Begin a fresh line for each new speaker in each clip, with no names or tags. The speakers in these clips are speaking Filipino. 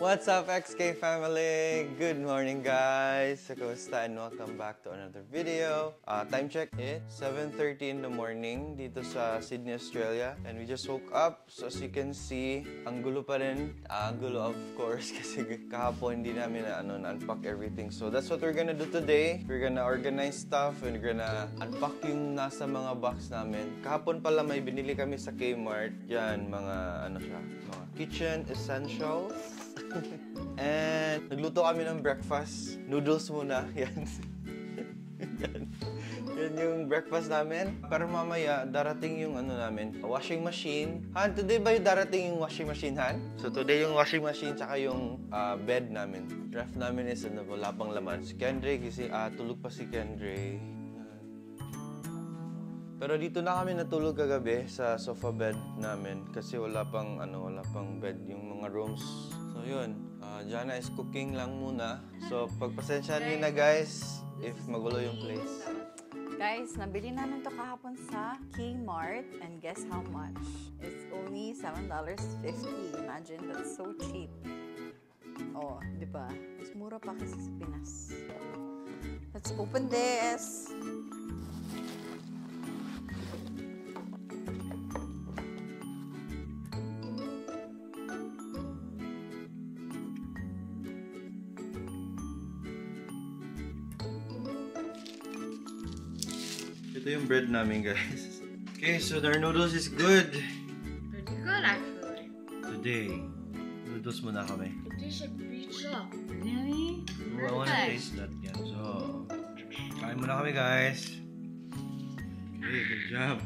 What's up, XK family? Good morning, guys. So, kumusta and welcome back to another video. Time check is 7:30 in the morning dito sa Sydney, Australia. And we just woke up. So, as you can see, ang gulo pa rin. Ang gulo, of course, kasi kahapon hindi namin na-unpack everything. So, that's what we're gonna do today. We're gonna organize stuff and we're gonna unpack yung nasa mga box namin. Kahapon pala may binili kami sa Kmart. Yan, mga mga kitchen essentials. And nagluto kami ng breakfast. Noodles muna. Yan. Yan yung breakfast namin. Pero mamaya, darating yung namin, washing machine. Han, today ba yung darating yung washing machine, Han? So today yung washing machine tsaka yung bed namin. Draft namin is wala pang laman. Si Kendra, kasi tulog pa si Kendra. Pero dito na kami natulog kagabi sa sofa bed namin kasi wala pang bed yung mga rooms. So yun, Jana is cooking lang muna. So pagpasensyahan niyo na guys if magulo yung place.
Guys, nabili namin to kahapon sa Kmart and guess how much? It's only $7.50. Imagine, that's so cheap. Oh, di ba? Mas mura pa kasi sa Pinas. Let's open this.
Ito yung bread namin, guys. Okay, so our noodles is good.
Pretty good, actually.
Today, noodles muna kami.
It tastes like pizza. Really?
I want to taste that again. So, kain muna kami, guys. Okay, good job.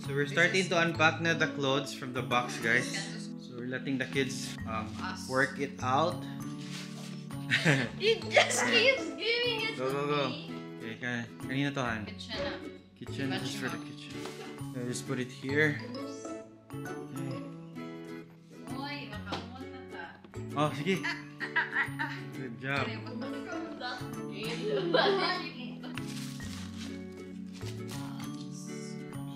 So, we're starting to unpack na the clothes from the box, guys. So, we're letting the kids work it out.
It just keeps giving it
Go,
to
go, go.
me.
Okay, kanina to, Han? Kitchen, this is for the kitchen. Okay, just put it here. Okay.
Oy, makaumot na ta.
Oh, sige. Good job.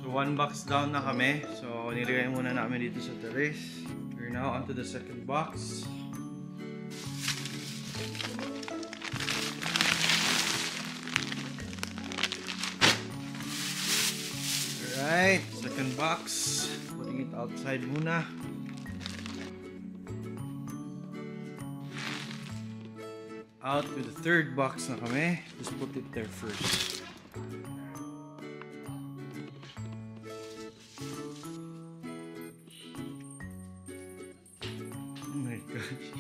So, one box down na kami. So, nilagay muna namin dito sa terrace. We're now onto the second box. Alright, second box. Putting it outside muna. Out with the third box na kami. Just put it there first. Oh my gosh.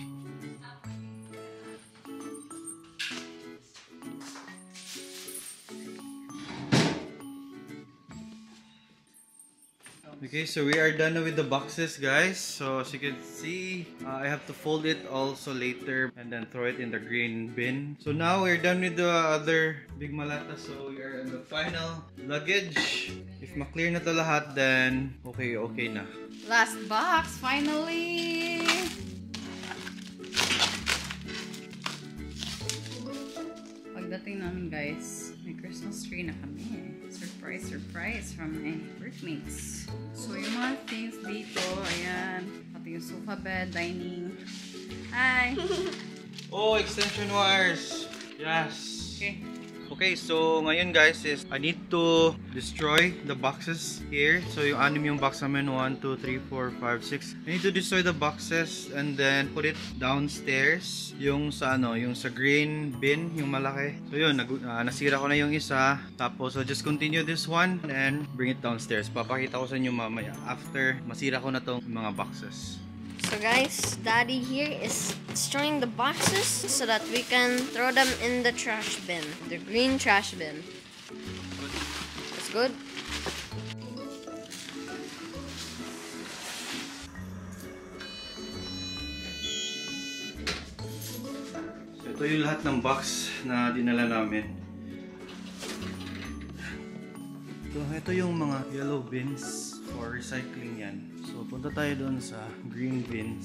Okay, so we are done with the boxes, guys. So as you can see, I have to fold it also later and then throw it in the green bin. So now we're done with the other big malata. So we are in the final luggage. If ma-clear na to lahat, then okay na.
Last box, finally! Pagdating namin, guys, may Christmas tree na kami. Surprise from my workmates. So, yung mga things dito, ayan. Pati yung sofa bed, dining. Hi!
Oh, extension wires! Yes!
Okay.
Okay, so ngayon guys is I need to destroy the boxes here. So yung yung box namin 1, 2, 3, 4, 5, 6. I need to destroy the boxes and then put it downstairs. Yung sa yung sa green bin, yung malaki. So yun, nasira ko na yung isa. Tapos I'll just continue this one and bring it downstairs. Papakita ko sa inyo mamaya after masira ko na tong mga boxes.
So guys, Daddy here is destroying the boxes so that we can throw them in the trash bin, the green trash bin. That's good.
So ito yung lahat ng box na dinala namin. Ito yung mga yellow bins for recycling yan. So, punta tayo doon sa green bins.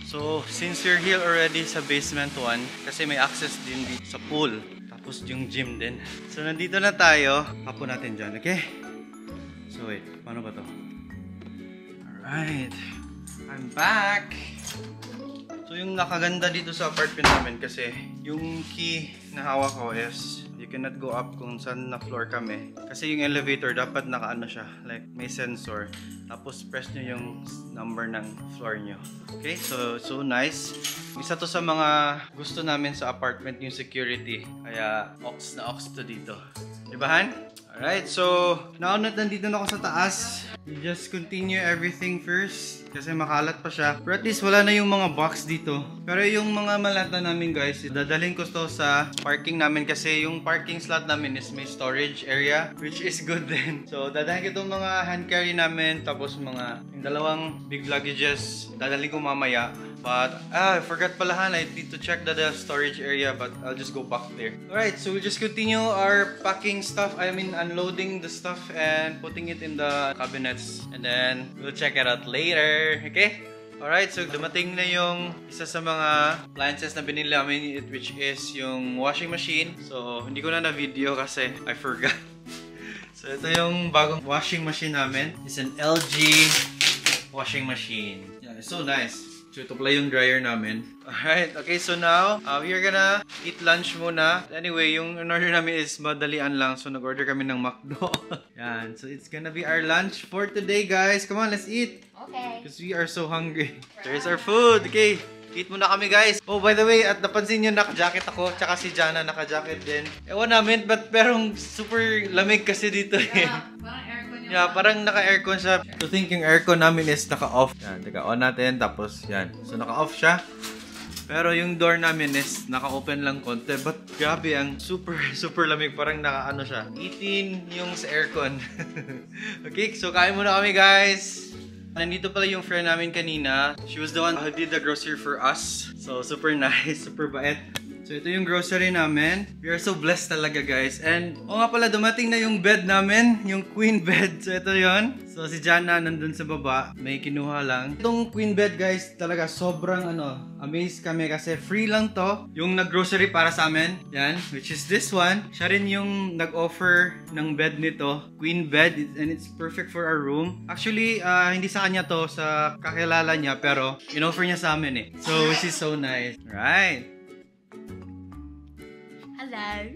So, since we're here already sa basement 1, kasi may access din dito sa pool. Tapos yung gym din. So, nandito na tayo. Hapo natin dyan, okay? So, wait. Paano ba to? Alright. I'm back! So yung nakaganda dito sa apartment namin kasi yung key na hawak ko is you cannot go up kung saan na floor kami. Kasi yung elevator dapat nakaano siya, like may sensor. Tapos press nyo yung number ng floor nyo. Okay, so nice. Isa to sa mga gusto namin sa apartment, yung security. Kaya ox na ox to dito. Diba, Han? Alright, so now na nandito na ako sa taas, we just continue everything first kasi makalat pa siya. Pero at least wala na yung mga box dito. Pero yung mga malata namin guys, dadalhin ko to sa parking namin kasi yung parking slot namin is may storage area, which is good din. So dadalhin ko itong mga hand carry namin, tapos yung dalawang big luggages, dadalhin ko mamaya. But, I forgot pala Han, I need to check the storage area, but I'll just go back there. Alright, so we'll just continue our packing stuff. I mean, unloading the stuff and putting it in the cabinets. And then, we'll check it out later. Okay? Alright, so dumating na yung isa sa mga appliances na binili namin, which is yung washing machine. So, hindi ko na na-video kasi I forgot. So, ito yung bagong washing machine namin. It's an LG washing machine. Yeah, it's so nice. So, ito pala yung dryer namin. Alright, okay, so now, we are gonna eat lunch muna. Anyway, yung in-order namin is madalian lang. So, nag-order kami ng McDo. Yan, so it's gonna be our lunch for today, guys. Come on, let's eat.
Okay.
Because we are so hungry. There's our food. Okay, eat muna kami, guys. Oh, by the way, at napansin nyo, naka-jacket ako. Tsaka si Jana, naka-jacket din. Ewan namin, but perong super lamig kasi dito eh.
Parang aircon yung...
Yeah, parang naka-aircon siya. To think yung aircon namin is naka-off. Yan, teka, on natin. Tapos, yan. So, naka-off siya. Pero yung door namin is naka-open lang konti. But, grabe, ang super lamig. Parang naka-ano siya. 18 yung sa aircon. Okay, so kain muna kami, guys. Nandito pala yung friend namin kanina. She was the one who did the grocery for us. So, super nice. Super bait. So, ito yung grocery namin. We are so blessed talaga, guys. And, nga pala, dumating na yung bed namin. Yung queen bed. So, ito yon. So, si Jana nandun sa baba. May kinuha lang. Itong queen bed, guys, talaga sobrang, amazed kami kasi free lang to. Yung nag-grocery para sa amin. Yan. Which is this one. Siya rin yung nag-offer ng bed nito. Queen bed. And it's perfect for our room. Actually, hindi sa kanya to. Sa kakilala niya. Pero, in-offer niya sa amin eh. So, which is so nice. Right.
Hello.